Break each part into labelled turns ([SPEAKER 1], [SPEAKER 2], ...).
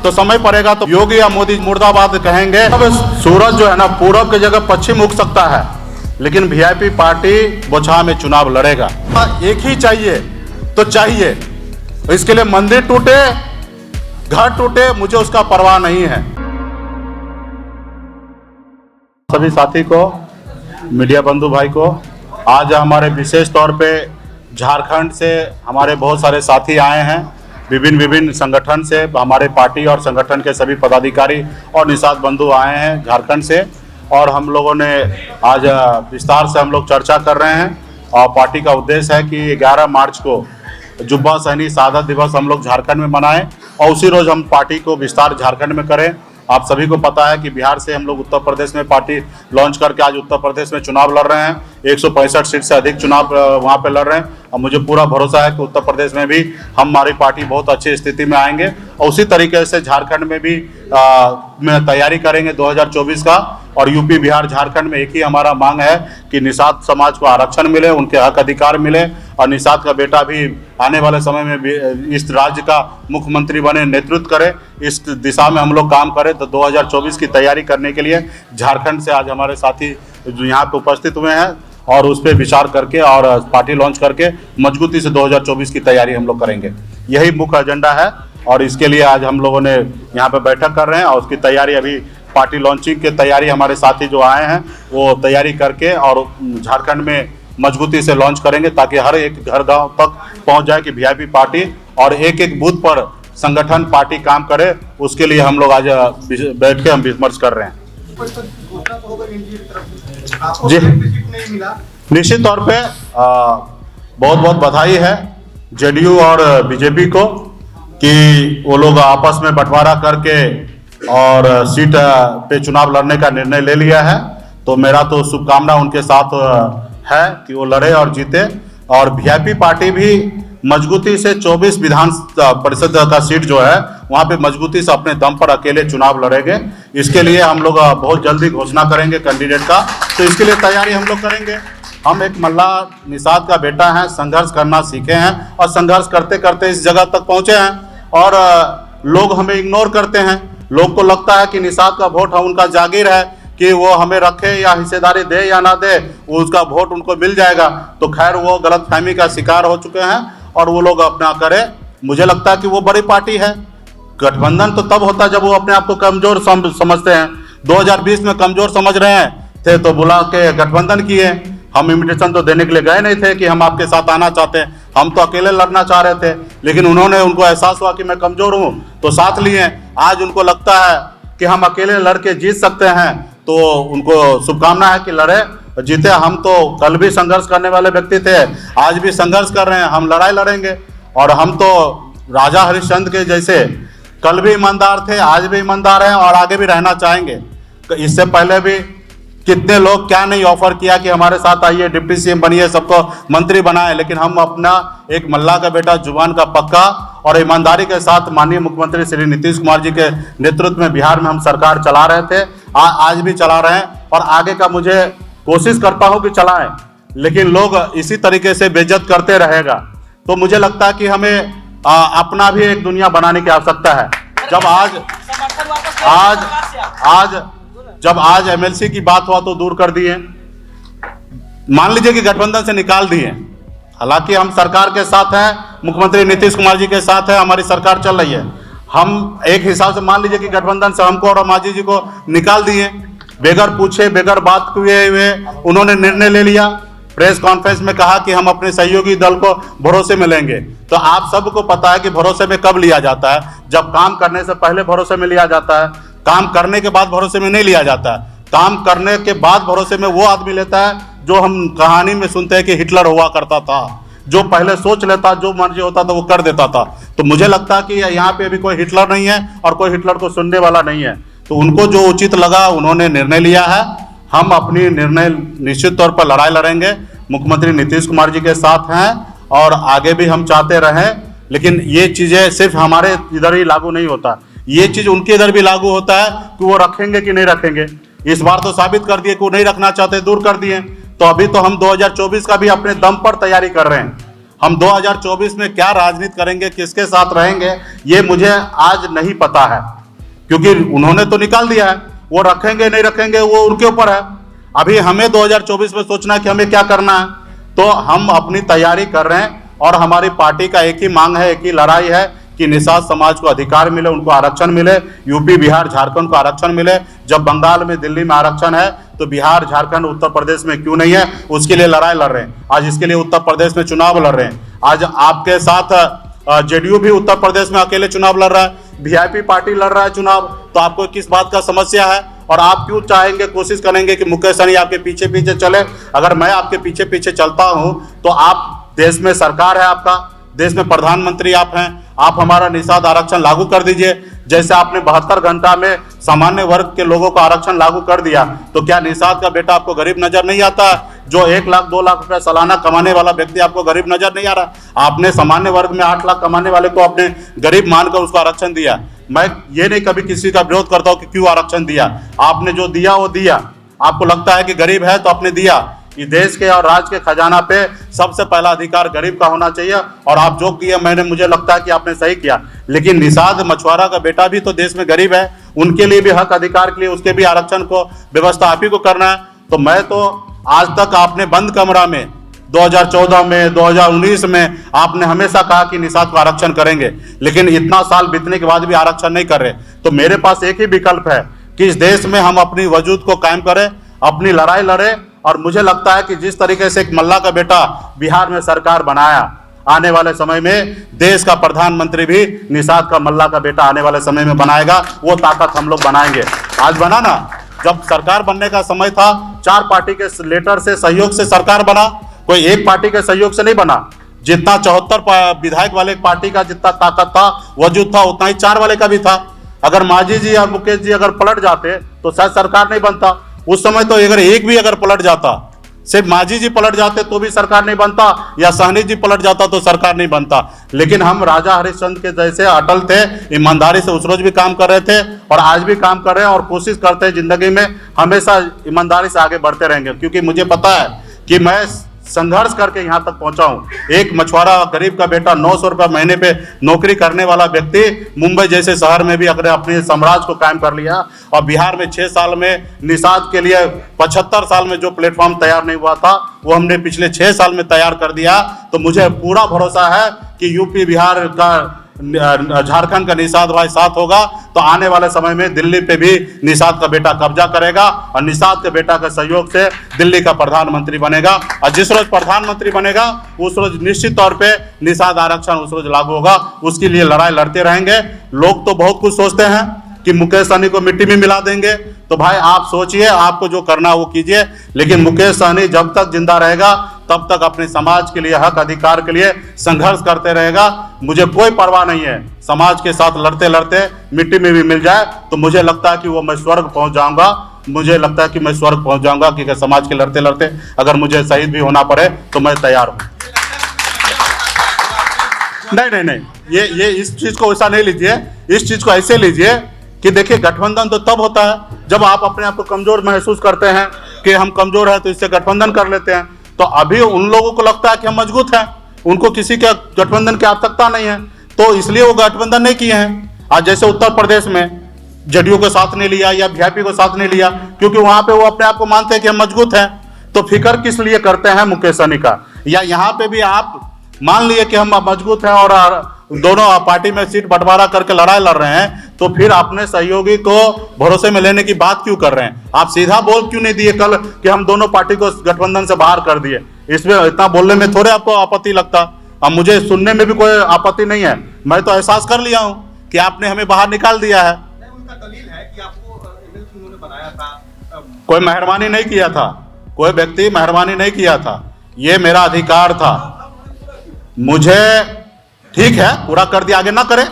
[SPEAKER 1] तो समय पड़ेगा तो योगी या मोदी मुर्दाबाद कहेंगे। अब सूरज जो है ना पूरब की जगह पश्चिम उग सकता है, लेकिन वीआईपी पार्टी बोछा में चुनाव लड़ेगा। एक ही चाहिए तो चाहिए, इसके लिए मंदिर टूटे घर टूटे मुझे उसका परवाह नहीं है। सभी साथी को, मीडिया बंधु भाई को, आज हमारे विशेष तौर पे झारखंड से हमारे बहुत सारे साथी आए हैं, विभिन्न संगठन से, हमारे पार्टी और संगठन के सभी पदाधिकारी और निषाद बंधु आए हैं झारखंड से। और हम लोगों ने आज विस्तार से हम लोग चर्चा कर रहे हैं और पार्टी का उद्देश्य है कि 11 मार्च को जुब्बा सहनी शहादत दिवस हम लोग झारखंड में मनाएं और उसी रोज़ हम पार्टी को विस्तार झारखंड में करें। आप सभी को पता है कि बिहार से हम लोग उत्तर प्रदेश में पार्टी लॉन्च करके आज उत्तर प्रदेश में चुनाव लड़ रहे हैं। 165 सीट से अधिक चुनाव वहां पे लड़ रहे हैं और मुझे पूरा भरोसा है कि उत्तर प्रदेश में भी हमारी पार्टी बहुत अच्छी स्थिति में आएंगे और उसी तरीके से झारखंड में भी में तैयारी करेंगे 2024 का। और यूपी बिहार झारखंड में एक ही हमारा मांग है कि निषाद समाज को आरक्षण मिले, उनके हक अधिकार मिले और निषाद का बेटा भी आने वाले समय में भी इस राज्य का मुख्यमंत्री बने, नेतृत्व करे। इस दिशा में हम लोग काम करें तो 2024 की तैयारी करने के लिए झारखंड से आज हमारे साथी जो यहाँ पे उपस्थित हुए हैं और उस पर विचार करके और पार्टी लॉन्च करके मजबूती से 2024 की तैयारी हम लोग करेंगे। यही मुख्य एजेंडा है और इसके लिए आज हम लोगों ने यहाँ पे बैठक कर रहे हैं और उसकी तैयारी अभी पार्टी लॉन्चिंग की तैयारी हमारे साथी जो आए हैं वो तैयारी करके और झारखंड में मजबूती से लॉन्च करेंगे ताकि हर एक घर गांव तक पहुंच जाए कि वीआईपी पार्टी और एक बूथ पर संगठन पार्टी काम करे। उसके लिए हम लोग आज बैठ के हम विमर्श कर रहे हैं। जी निश्चित तौर पे बहुत बहुत बधाई है जेडीयू और बीजेपी को कि वो लोग आपस में बंटवारा करके और सीट पे चुनाव लड़ने का निर्णय ले लिया है। तो मेरा तो शुभकामना उनके साथ है कि वो लड़े और जीते। और वीआईपी पार्टी भी मजबूती से 24 विधान परिषद का सीट जो है वहाँ पे मजबूती से अपने दम पर अकेले चुनाव लड़ेंगे। इसके लिए हम लोग बहुत जल्दी घोषणा करेंगे कैंडिडेट का, तो इसके लिए तैयारी हम लोग करेंगे। हम एक मल्ला निषाद का बेटा है, संघर्ष करना सीखे हैं और संघर्ष करते करते इस जगह तक पहुँचे हैं और लोग हमें इग्नोर करते हैं। लोग को लगता है कि निषाद का वोट है उनका जागीर है कि वो हमें रखे या हिस्सेदारी दे या ना दे, उसका वोट उनको मिल जाएगा। तो खैर वो गलतफहमी का शिकार हो चुके हैं और वो लोग अपना करें। मुझे लगता है कि वो बड़ी पार्टी है। गठबंधन तो तब होता है जब वो अपने आप को कमजोर समझते हैं। 2020 में कमजोर समझ रहे हैं थे तो बुला के गठबंधन किए। हम इन्विटेशन तो देने के लिए गए नहीं थे कि हम आपके साथ आना चाहते हैं, हम तो अकेले लड़ना चाह रहे थे, लेकिन उनको एहसास हुआ कि मैं कमजोर हूं तो साथ लिए। आज उनको लगता है कि हम अकेले लड़के जीत सकते हैं, तो उनको शुभकामना है कि लड़े जीते। हम तो कल भी संघर्ष करने वाले व्यक्ति थे, आज भी संघर्ष कर रहे हैं, हम लड़ाई लड़ेंगे। और हम तो राजा हरिश्चंद्र के जैसे कल भी ईमानदार थे, आज भी ईमानदार हैं और आगे भी रहना चाहेंगे। इससे पहले भी कितने लोग क्या नहीं ऑफर किया कि हमारे साथ आइए, डिप्टी सीएम बनिए, सबको मंत्री बनाए, लेकिन हम अपना एक मल्ला का बेटा जुबान का पक्का और ईमानदारी के साथ माननीय मुख्यमंत्री श्री नीतीश कुमार जी के नेतृत्व में बिहार में हम सरकार चला रहे थे, आज भी चला रहे हैं और आगे का मुझे कोशिश करता हूं कि चलाएं, लेकिन लोग इसी तरीके से बेइज्जत करते रहेगा। तो मुझे लगता है कि हमें अपना भी एक दुनिया बनाने की आवश्यकता है। जब आज एमएलसी की बात हुआ तो दूर कर दिए, मान लीजिए कि गठबंधन से निकाल दिए। हालांकि हम सरकार के साथ हैं, मुख्यमंत्री नीतीश कुमार जी के साथ है, हमारी सरकार चल रही है। हम एक हिसाब से मान लीजिए कि गठबंधन से हमको और मांझी जी को निकाल दिए, बेगर पूछे बेगर बात किए हुए उन्होंने निर्णय ले लिया। प्रेस कॉन्फ्रेंस में कहा कि हम अपने सहयोगी दल को भरोसे में लेंगे। तो आप सबको पता है कि भरोसे में कब लिया जाता है, जब काम करने से पहले भरोसे में लिया जाता है, काम करने के बाद भरोसे में नहीं लिया जाता है। काम करने के बाद भरोसे में वो आदमी लेता है जो हम कहानी में सुनते हैं कि हिटलर हुआ करता था, जो पहले सोच लेता, जो मर्जी होता था वो कर देता था। तो मुझे लगता है कि यहाँ पे अभी कोई हिटलर नहीं है और कोई हिटलर को सुनने वाला नहीं है। तो उनको जो उचित लगा उन्होंने निर्णय लिया है। हम अपनी निर्णय निश्चित तौर पर लड़ाई लड़ेंगे, मुख्यमंत्री नीतीश कुमार जी के साथ हैं और आगे भी हम चाहते रहें। लेकिन ये चीज़ें सिर्फ हमारे इधर ही लागू नहीं होता, ये चीज़ उनके इधर भी लागू होता है कि वो रखेंगे कि नहीं रखेंगे। इस बार तो साबित कर दिए कि वो नहीं रखना चाहते, दूर कर दिए। तो अभी तो हम 2024 का भी अपने दम पर तैयारी कर रहे हैं। हम 2024 में क्या राजनीति करेंगे, किसके साथ रहेंगे, ये मुझे आज नहीं पता है, क्योंकि उन्होंने तो निकाल दिया है। वो रखेंगे नहीं रखेंगे वो उनके ऊपर है। अभी हमें 2024 में सोचना है कि हमें क्या करना है। तो हम अपनी तैयारी कर रहे हैं और हमारी पार्टी का एक ही मांग है, एक ही लड़ाई है कि निषाद समाज को अधिकार मिले, उनको आरक्षण मिले। यूपी, बिहार, झारखंड को आरक्षण मिले। जब बंगाल में, दिल्ली में आरक्षण है तो बिहार, झारखंड, उत्तर प्रदेश में क्यों नहीं है? उसके लिए लड़ाई लड़ रहे हैं। आज इसके लिए उत्तर प्रदेश में चुनाव लड़ रहे हैं। आज आपके साथ जेडीयू भी उत्तर प्रदेश में अकेले चुनाव लड़ रहा है, वीआईपी पार्टी लड़ रहा है चुनाव। तो आपको किस बात का समस्या है? और आप क्यों चाहेंगे, कोशिश करेंगे कि मुकेश सहनी आपके पीछे पीछे चले? अगर मैं आपके पीछे पीछे चलता हूं तो आप, देश में सरकार है आपका, देश में प्रधानमंत्री आप हैं, आप हमारा निषाद आरक्षण लागू कर दीजिए। जैसे आपने 72 घंटा में सामान्य वर्ग के लोगों को आरक्षण लागू कर दिया, तो क्या निषाद का बेटा आपको गरीब नजर नहीं आता? जो 1 लाख 2 लाख रुपया सालाना कमाने वाला व्यक्ति आपको गरीब नजर नहीं आ रहा? आपने सामान्य वर्ग में 8 लाख कमाने वाले को आपने गरीब मानकर उसको आरक्षण दिया। मैं ये नहीं कभी किसी का विरोध करता हूं कि क्यों आरक्षण दिया, आपने जो दिया वो दिया। आपको लगता है कि गरीब है तो आपने दिया। इस देश के और राज्य के खजाना पे सबसे पहला अधिकार गरीब का होना चाहिए, और आप जो किया, मुझे लगता है कि आपने सही किया। लेकिन निषाद मछुआरा का बेटा भी तो देश में गरीब है, उनके लिए भी हक अधिकार के लिए उसके भी आरक्षण को व्यवस्था आप ही को करना है। तो मैं तो आज तक आपने बंद कमरा में 2014 में, 2019 में आपने हमेशा कहा कि निषाद को आरक्षण करेंगे, लेकिन इतना साल बीतने के बाद भी आरक्षण नहीं कर रहे। तो मेरे पास एक ही विकल्प है कि इस देश में हम अपनी वजूद को कायम करें, अपनी लड़ाई लड़े। और मुझे लगता है कि जिस तरीके से एक मल्ला का बेटा बिहार में सरकार बनाया, आने वाले समय में देश का प्रधानमंत्री भी निषाद का, मल्ला का बेटा आने वाले समय में बनाएगा। वो ताकत हम लोग बनाएंगे। आज बना ना, जब सरकार बनने का समय था 4 पार्टी के लेटर से, सहयोग से सरकार बना, कोई एक पार्टी के सहयोग से नहीं बना। जितना 74 विधायक वाले पार्टी का जितना ताकत था, वजूद था, उतना ही 4 वाले का भी था। अगर मांझी जी या मुकेश जी अगर पलट जाते तो शायद सरकार नहीं बनता। उस समय तो अगर एक भी अगर पलट जाता, सिर्फ मांझी जी पलट जाते तो भी सरकार नहीं बनता, या सहनी जी पलट जाता तो सरकार नहीं बनता। लेकिन हम राजा हरिश्चंद्र के जैसे अटल थे, ईमानदारी से उस रोज भी काम कर रहे थे और आज भी काम कर रहे हैं, और कोशिश करते हैं जिंदगी में हमेशा ईमानदारी से आगे बढ़ते रहेंगे। क्योंकि मुझे पता है कि मैं संघर्ष करके यहाँ तक पहुंचा हूं। एक मछुआरा गरीब का बेटा 900 रुपये महीने पे नौकरी करने वाला व्यक्ति मुंबई जैसे शहर में भी अगर अपने साम्राज्य को कायम कर लिया, और बिहार में 6 साल में निषाद के लिए 75 साल में जो प्लेटफॉर्म तैयार नहीं हुआ था वो हमने पिछले 6 साल में तैयार कर दिया। तो मुझे पूरा भरोसा है कि यूपी, बिहार का, झारखंड का निषाद भाई साथ होगा, तो आने वाले समय में दिल्ली पे भी निषाद का बेटा कब्जा करेगा, और निषाद के बेटा के सहयोग से दिल्ली का प्रधानमंत्री बनेगा। और जिस रोज प्रधानमंत्री बनेगा उस रोज निश्चित तौर पे निषाद आरक्षण उस रोज लागू होगा। उसके लिए लड़ाई लड़ते रहेंगे। लोग तो बहुत कुछ सोचते हैं कि मुकेश सहनी को मिट्टी में मिला देंगे, तो भाई आप सोचिए, आपको जो करना वो कीजिए। लेकिन मुकेश सहनी जब तक जिंदा रहेगा तब तक अपने समाज के लिए, हक अधिकार के लिए संघर्ष करते रहेगा। मुझे कोई परवाह नहीं है, समाज के साथ लड़ते लड़ते मिट्टी में भी मिल जाए तो मुझे लगता है कि वो मैं स्वर्ग पहुंच जाऊंगा। मुझे लगता है कि मैं स्वर्ग पहुंच जाऊंगा, क्योंकि समाज के लड़ते लड़ते अगर मुझे शहीद भी होना पड़े तो मैं तैयार हूं। नहीं, ये इस चीज को ऐसा नहीं लीजिए, इस चीज को ऐसे लीजिए कि देखिए, गठबंधन तो तब होता है जब आप अपने आप को कमजोर महसूस करते हैं कि हम कमजोर हैं तो इससे गठबंधन कर लेते हैं। तो अभी उन लोगों को लगता है कि हम मजबूत हैं, उनको किसी के गठबंधन की आवश्यकता नहीं है, तो इसलिए वो गठबंधन नहीं किए हैं। आज जैसे उत्तर प्रदेश में जेडीयू को साथ नहीं लिया या वीआईपी को साथ नहीं लिया, क्योंकि वहां पे वो अपने आप को मानते हैं कि हम मजबूत हैं। तो फिक्र किस लिए करते हैं मुकेश सहनी का? या यहाँ पे भी आप मान लिए कि हम मजबूत हैं और दोनों पार्टी में सीट बंटवारा करके लड़ाई लड़ रहे हैं, तो फिर अपने सहयोगी को भरोसे में लेने की बात क्यों कर रहे हैं? आप सीधा बोल क्यों नहीं दिए कल कि हम दोनों पार्टी को गठबंधन से बाहर कर दिए? इसमें इतना बोलने में थोड़े आपको आपत्ति लगता? अब मुझे सुनने में भी कोई आपत्ति नहीं है। मैं तो एहसास कर लिया हूं कि आपने हमें बाहर निकाल दिया है।
[SPEAKER 2] उनका दलील है कि आपको उन्होंने बनाया था,
[SPEAKER 1] कोई मेहरबानी नहीं किया था, कोई व्यक्ति मेहरबानी नहीं किया था, ये मेरा अधिकार था। मुझे ठीक है, पूरा कर दिया, आगे ना करे।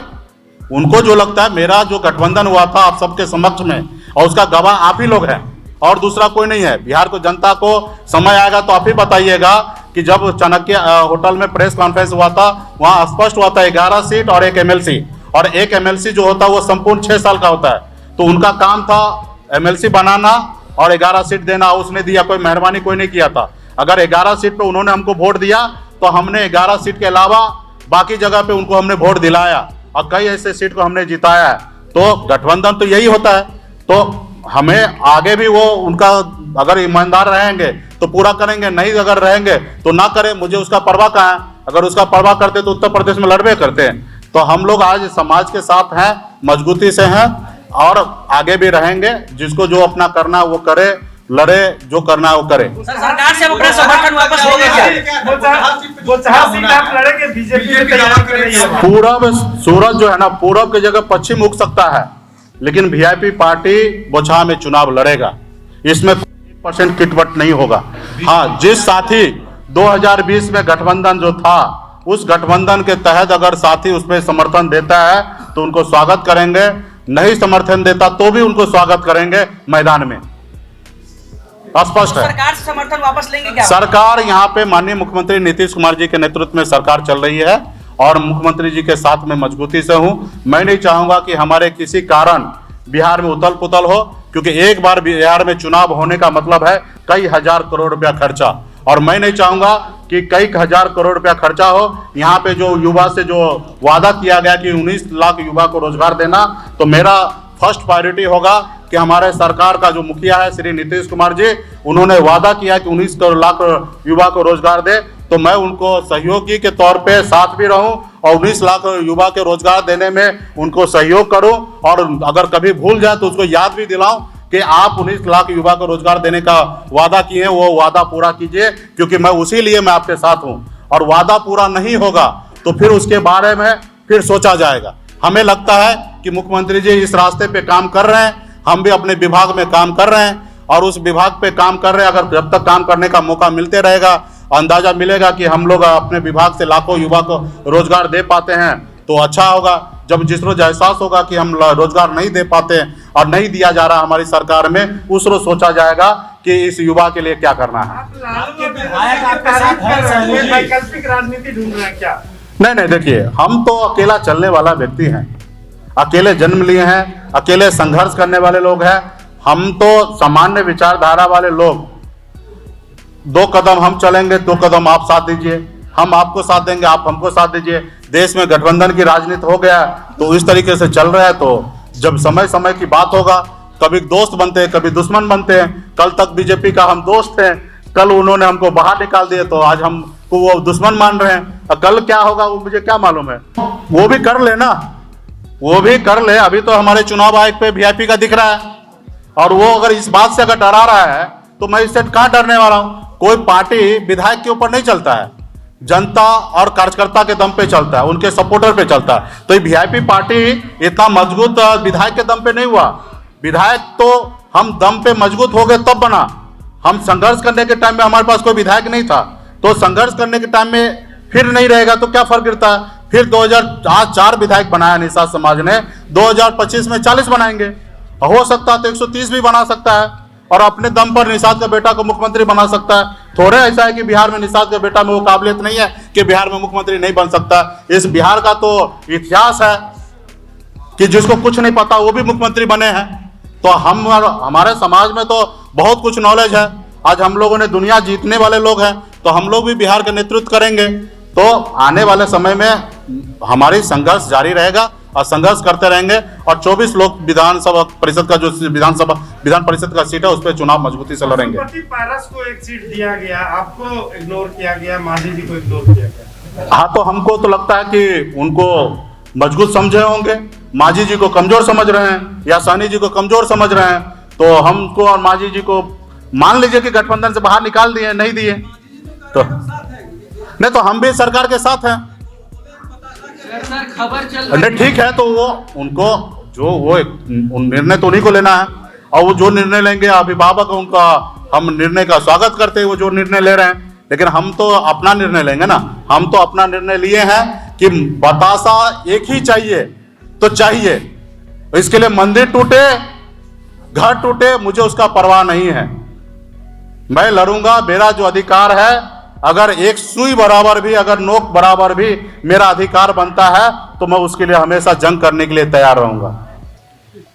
[SPEAKER 1] उनको जो लगता है, मेरा जो गठबंधन हुआ था आप सबके समक्ष में, और उसका गवाह आप ही लोग हैं और दूसरा कोई नहीं है। बिहार को जनता को समय आएगा तो आप ही बताइएगा कि जब चाणक्य होटल में प्रेस कॉन्फ्रेंस हुआ था, वहां स्पष्ट हुआ था 11 सीट और 1 एमएलसी, और 1 एमएलसी जो होता है वो संपूर्ण 6 साल का होता है। तो उनका काम था एमएलसी बनाना और 11 सीट देना, उसने दिया। कोई मेहरबानी कोई नहीं किया था। अगर 11 सीट पे उन्होंने हमको वोट दिया तो हमने 11 सीट के अलावा बाकी जगह पे उनको हमने वोट दिलाया और कई ऐसे सीट को हमने जिताया है। तो गठबंधन तो यही होता है। तो हमें आगे भी वो उनका अगर ईमानदार रहेंगे तो पूरा करेंगे, नहीं अगर रहेंगे तो ना करें, मुझे उसका परवाह कहाँ है। अगर उसका परवाह करते तो उत्तर प्रदेश में लड़बे करते हैं। तो हम लोग आज समाज के साथ हैं, मजबूती से हैं और आगे भी रहेंगे। जिसको जो अपना करना वो करे, लड़े, जो करना वो करे।
[SPEAKER 3] सरकार से अपना समर्थन वापस लेंगे क्या?
[SPEAKER 2] वो 4 सीट आप लड़ेंगे, बीजेपी दावा कर रही है।
[SPEAKER 1] पूरब सूरज जो है ना, पूरब की जगह पश्चिम उग सकता है, लेकिन वीआईपी पार्टी बोचहा में चुनाव लड़ेगा। इसमें 1% किटवट नहीं होगा। हाँ, जिस साथी 2020 में गठबंधन जो था, उस गठबंधन के तहत अगर साथी उसमें समर्थन देता है तो उनको स्वागत करेंगे, नहीं समर्थन देता तो भी उनको स्वागत करेंगे मैदान में। स्पष्ट है।
[SPEAKER 3] सरकार से समर्थन वापस लेंगे क्या?
[SPEAKER 1] सरकार यहाँ पे माननीय मुख्यमंत्री नीतीश कुमार जी के नेतृत्व में सरकार चल रही है और मुख्यमंत्री जी के साथ में मजबूती से हूं। मैं नहीं चाहूंगा कि हमारे किसी कारण बिहार में उथल पुथल हो, क्योंकि एक बार बिहार में चुनाव होने का मतलब है कई हजार करोड़ रुपया खर्चा, और मैं नहीं चाहूंगा कि कई हजार करोड़ रुपया खर्चा हो। यहाँ पे जो युवा से जो वादा किया गया कि 19 लाख युवा को रोजगार देना, तो मेरा फर्स्ट प्रायोरिटी होगा कि हमारे सरकार का जो मुखिया है श्री नीतीश कुमार जी, उन्होंने वादा किया कि 19 लाख युवा को रोजगार दे, तो मैं उनको सहयोगी के तौर पे साथ भी रहूं और 19 लाख युवा के रोजगार देने में उनको सहयोग करूं, और अगर कभी भूल जाए तो उसको याद भी दिलाऊं कि आप 19 लाख युवा को रोजगार देने का वादा किए हैं, वो वादा पूरा कीजिए, क्योंकि मैं उसी लिए मैं आपके साथ हूं। और वादा पूरा नहीं होगा तो फिर उसके बारे में फिर सोचा जाएगा। हमें लगता है कि मुख्यमंत्री जी इस रास्ते पे काम कर रहे हैं, हम भी अपने विभाग में काम कर रहे हैं और उस विभाग पे काम कर रहे हैं। अगर जब तक काम करने का मौका मिलते रहेगा, अंदाजा मिलेगा कि हम लोग अपने विभाग से लाखों युवा को रोजगार दे पाते हैं तो अच्छा होगा। जब जिस रोज एहसास होगा कि हम रोजगार नहीं दे पाते और नहीं दिया जा रहा हमारी सरकार में, उस रोज सोचा जाएगा कि इस युवा के लिए क्या करना है।
[SPEAKER 2] वैकल्पिक राजनीति ढूंढ रहे हैं क्या?
[SPEAKER 1] नहीं, देखिए, हम तो अकेला चलने वाला व्यक्ति हैं, अकेले जन्म लिए हैं, अकेले संघर्ष करने वाले लोग हैं। हम तो सामान्य विचारधारा वाले लोग, 2 कदम हम चलेंगे, 2 कदम आप साथ दीजिए, हम आपको साथ देंगे, आप हमको साथ दीजिए। देश में गठबंधन की राजनीति हो गया तो इस तरीके से चल रहा है। तो जब समय समय की बात होगा, कभी दोस्त बनते हैं, कभी दुश्मन बनते हैं। कल तक बीजेपी का हम दोस्त हैं, कल उन्होंने हमको बाहर निकाल दिए तो आज हमको वो दुश्मन मान रहे हैं। और कल क्या होगा वो मुझे क्या मालूम है। वो भी कर ले ना, वो भी कर ले। अभी तो हमारे चुनाव आयोग पे वीआईपी का दिख रहा है, और वो अगर इस बात से अगर डरा रहा है तो मैं इससे कहाँ डरने वाला हूँ। कोई पार्टी विधायक के ऊपर नहीं चलता है, जनता और कार्यकर्ता के दम पे चलता है, उनके सपोर्टर पे चलता है। तो ये वीआईपी पार्टी इतना मजबूत विधायक के दम पे नहीं हुआ। विधायक तो हम दम पे मजबूत हो गए तब बना। हम संघर्ष करने के टाइम में हमारे पास कोई विधायक नहीं था, तो संघर्ष करने के टाइम में फिर नहीं रहेगा तो क्या फर्क गिरता है। फिर 2004 विधायक बनाया निषाद समाज ने, 2025 में 40 बनाएंगे, हो सकता है तो 130 भी बना सकता है, और अपने दम पर निषाद का बेटा को मुख्यमंत्री बना सकता है। थोड़े ऐसा है कि बिहार में निषाद का बेटा में वो काबिलियत नहीं है कि बिहार में मुख्यमंत्री नहीं बन सकता। इस बिहार का तो इतिहास है कि जिसको कुछ नहीं पता वो भी मुख्यमंत्री बने हैं। तो हमारे समाज में तो बहुत कुछ नॉलेज है। आज हम लोगों ने दुनिया जीतने वाले लोग हैं, तो हम लोग भी बिहार का नेतृत्व करेंगे। तो आने वाले समय में हमारी संघर्ष जारी रहेगा और संघर्ष करते रहेंगे, और 24 लोग विधानसभा परिषद का जो विधान परिषद का सीट है उस पर चुनाव मजबूती से लड़ेंगे।
[SPEAKER 2] पारस को एक सीट दिया गया, आपको इग्नोर किया गया, मांझी जी को इग्नोर किया गया।
[SPEAKER 1] हाँ, तो हमको तो लगता है कि उनको मजबूत समझे होंगे, मांझी जी को कमजोर समझ रहे हैं या सहनी जी को कमजोर समझ रहे हैं। तो हमको और मांझी जी को मान लीजिए कि गठबंधन से बाहर निकाल दिए, नहीं दिए तो नहीं, तो हम भी सरकार के साथ हैं। नहीं, ठीक है, तो वो उनको जो वो निर्णय तो उन्हीं को लेना है, और वो जो निर्णय लेंगे अभिभावक उनका हम निर्णय का स्वागत करते हैं, वो जो निर्णय ले रहे हैं। लेकिन हम तो अपना निर्णय लेंगे ना। हम तो अपना निर्णय लिए हैं कि बतासा एक ही चाहिए तो चाहिए, इसके लिए मंदिर टूटे, घर टूटे, मुझे उसका परवाह नहीं है। मैं लड़ूंगा, मेरा जो अधिकार है, अगर एक सुई बराबर भी, अगर नोक बराबर भी मेरा अधिकार बनता है तो मैं उसके लिए हमेशा जंग करने के लिए तैयार रहूंगा।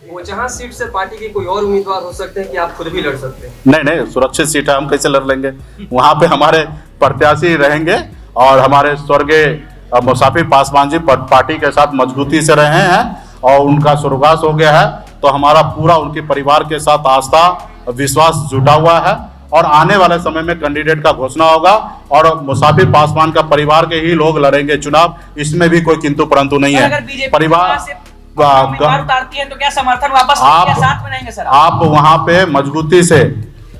[SPEAKER 4] वो जहां सीट से पार्टी के कोई और उम्मीदवार हो सकते हैं कि आप खुद भी लड़ सकते हैं?
[SPEAKER 1] नहीं, सुरक्षित सीट है, हम कैसे लड़ लेंगे। वहां पे हमारे प्रत्याशी रहेंगे और हमारे स्वर्गीय मुसाफिर पासवान जी पार्टी के साथ मजबूती से रहे हैं और उनका स्वर्गवास हो गया है, तो हमारा पूरा उनके परिवार के साथ आस्था विश्वास जुटा हुआ है और आने वाले समय में कैंडिडेट का घोषणा होगा और मुसाफिर पासवान का परिवार के ही लोग लड़ेंगे चुनाव, इसमें भी कोई किंतु परंतु नहीं
[SPEAKER 3] अगर
[SPEAKER 1] है।
[SPEAKER 3] बीजेपी
[SPEAKER 1] परिवार
[SPEAKER 3] उम्मीदवार उतारती है तो क्या समर्थन वापस लेंगे, साथ में रहेंगे सर?
[SPEAKER 1] आप वहां पे मजबूती से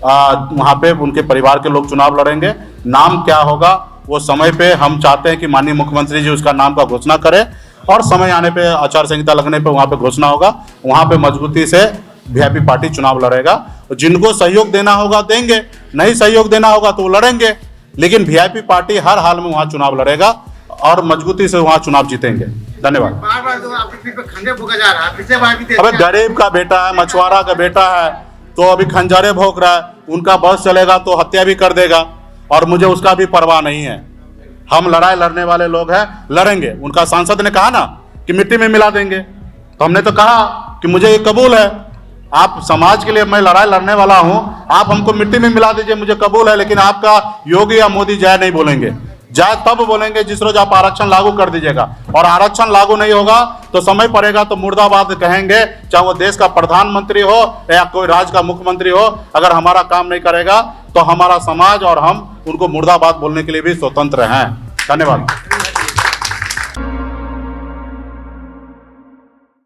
[SPEAKER 1] वहां पे उनके परिवार के लोग चुनाव लड़ेंगे। नाम क्या होगा वो समय पे हम चाहते हैं कि माननीय मुख्यमंत्री जी उसका नाम का घोषणा करें और समय आने पे आचार संहिता लगने पे वहां पे घोषणा होगा, वहां पे मजबूती से वीआईपी पार्टी चुनाव लड़ेगा। जिनको सहयोग देना होगा देंगे, नहीं सहयोग देना होगा तो वो लड़ेंगे, लेकिन वीआईपी पार्टी हर हाल में वहां चुनाव लड़ेगा और मजबूती से वहां चुनाव जीतेंगे। धन्यवाद।
[SPEAKER 5] बार-बार तो आपकी पीठ पे खंजर भोंका जा रहा है, पिछले बार भी
[SPEAKER 1] अबे गरीब का बेटा है, मछुआरा का बेटा है, तो अभी खंजरे भोंक रहा है। उनका बस चलेगा तो हत्या भी कर देगा और मुझे उसका भी परवाह नहीं है। हम लड़ाई लड़ने वाले लोग हैं, लड़ेंगे। उनका सांसद ने कहा ना कि मिट्टी में मिला देंगे, तो हमने तो कहा कि मुझे ये कबूल है, आप समाज के लिए मैं लड़ाई लड़ने वाला हूं, आप हमको मिट्टी में मिला दीजिए, मुझे कबूल है। लेकिन आपका योगी या मोदी जय नहीं बोलेंगे, जय तब बोलेंगे जिस रोज आप आरक्षण लागू कर दीजिएगा। और आरक्षण लागू नहीं होगा तो समय पड़ेगा तो मुर्दाबाद कहेंगे, चाहे वो देश का प्रधानमंत्री हो या कोई राज्य का मुख्यमंत्री हो। अगर हमारा काम नहीं करेगा तो हमारा समाज और हम उनको मुर्दाबाद बोलने के लिए भी स्वतंत्र हैं। धन्यवाद।